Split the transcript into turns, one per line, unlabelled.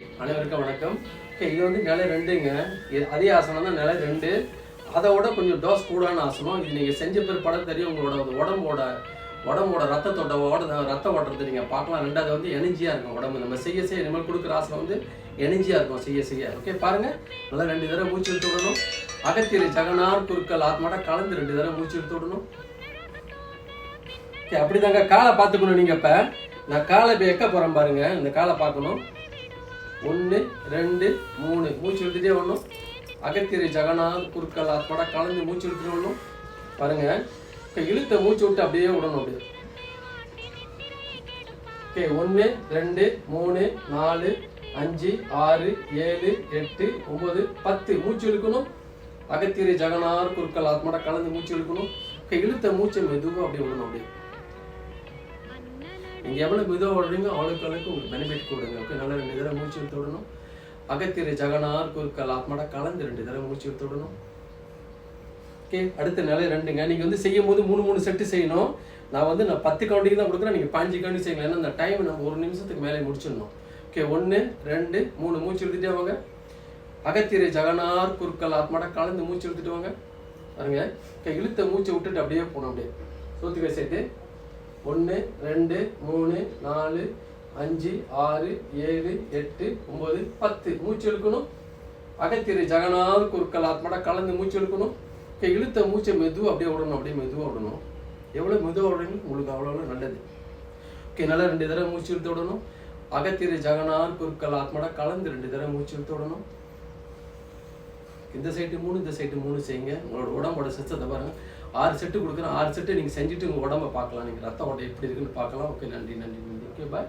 அனைவருக்கும் வணக்கம். ஓகே, இது வந்து நிலை 2ங்க. அதே ஆசனம் தான் நிலை 2. அதோட கொஞ்சம் டோஸ் கூடான ஆசனம். இது நீங்கள் செஞ்ச பிற்பாடு தெரியும். உங்களோட உடம்போட ரத்த ஓட்டத்தை நீங்கள் பார்க்கலாம். ரெண்டாவது வந்து எனர்ஜியாக இருக்கும் உடம்பு. நம்ம செய்ய இனிமேல் கொடுக்குற ஆசனம் வந்து எனர்ஜியாக இருக்கும் செய்ய. ஓகே, பாருங்கள். நல்லா 2 தடவை மூச்சு இழுத்து விடணும். அகத்திரை ஜகனார் குருக்கள் ஆத்மாட்ட கலந்து 2 தடவை மூச்சு இழுத்து விடணும். ஓகே, அப்படி தாங்க காலை பார்த்துக்கணும். நீங்கள் இப்போ நான் காலை இப்போ எக்க போகிறேன் பாருங்கள். இந்த காலை பார்க்கணும். 1 2 3 மூச்சு இழுத்துட்டே வரணும். அகத்திரை ஜகநாத் குருக்கள் ஆத்மாட கலந்து மூச்சு இழுத்துட்டு வரணும். பாருங்க. இப்போ இழுத்த மூச்சு விட்டு அப்படியே விடணும். அப்படியே. ஓகே, 1 2 3 4 5 6 7 8 9 10 மூச்சு இழுக்கணும். அகத்திரை ஜகநாத் குருக்கள் ஆத்மாட கலந்து மூச்சு இழுக்கணும். ஓகே, இழுத்த மூச்சை மெதுவாக அப்படியே விடணும். அப்படியே நீங்கள் எவ்வளோ மெதுவாக விடுறீங்க அவ்வளோக்கு உங்களுக்கு பெனிஃபிட் கொடுங்க. ஓகே, நல்லா 2 தடவை மூச்சு இழுத்து விடணும். அகத்திரை ஜகனார் குருக்கள் ஆத்மாட கலந்து 2 தடவை மூச்சு இழுத்து விடணும். ஓகே, அடுத்த நிலை 2ங்க. நீங்கள் வந்து செய்யும் போது 3 செட்டு செய்யணும். நான் 10 கவுண்டிங் தான் கொடுக்குறேன். நீங்கள் 5 கவுண்டிங் செய்யலாம். ஏன்னா அந்த டைம் நம்ம 1 நிமிஷத்துக்கு மேலே முடிச்சிடணும். ஓகே, 1 2 3 மூச்சு இழுத்துட்டே வாங்க. அகத்திரை ஜகனார் குருக்கள் ஆத்மாட கலந்து மூச்சு இழுத்துட்டு வாங்க. பாருங்க. ஓகே, இழுத்த மூச்சை விட்டுட்டு அப்படியே போகணும். அப்படியே சோத்துக்கை சேர்த்து 1 2 3 4 5 6 7 8 9 10 மூச்சு இழுக்கணும். அகத்திரை ஜகநாத் குருக்கள் ஆத்மாட கலந்து மூச்சு இழுக்கணும். இழுத்த மூச்சை மெதுவாக அப்படியே விடணும். அப்படியே மெதுவாக விடணும். எவ்வளோ மெதுவாக விடுறீங்க உங்களுக்கு அவ்வளோ நல்லது. ஓகே, நல்லா 2 தடவை மூச்சு இழுத்து விடணும். அகத்திரை ஜகநாத் குருக்கள் ஆத்மாட கலந்து 2 தடவை மூச்சு இழுத்து விடணும். இந்த சைடு 3 இந்த சைடு 3 செய்யுங்க. உங்களோட உடம்போட சிஸ்டத்தை பாருங்கள். 6 செட்டு கொடுக்குறேன். 6 செட்டு நீங்கள் செஞ்சுட்டு உங்கள் உடம்பை பார்க்கலாம். நீங்கள் ரத்த ஓட்டம் எப்படி இருக்குன்னு பார்க்கலாம். ஓகே, நன்றி. ஓகே, பாய்.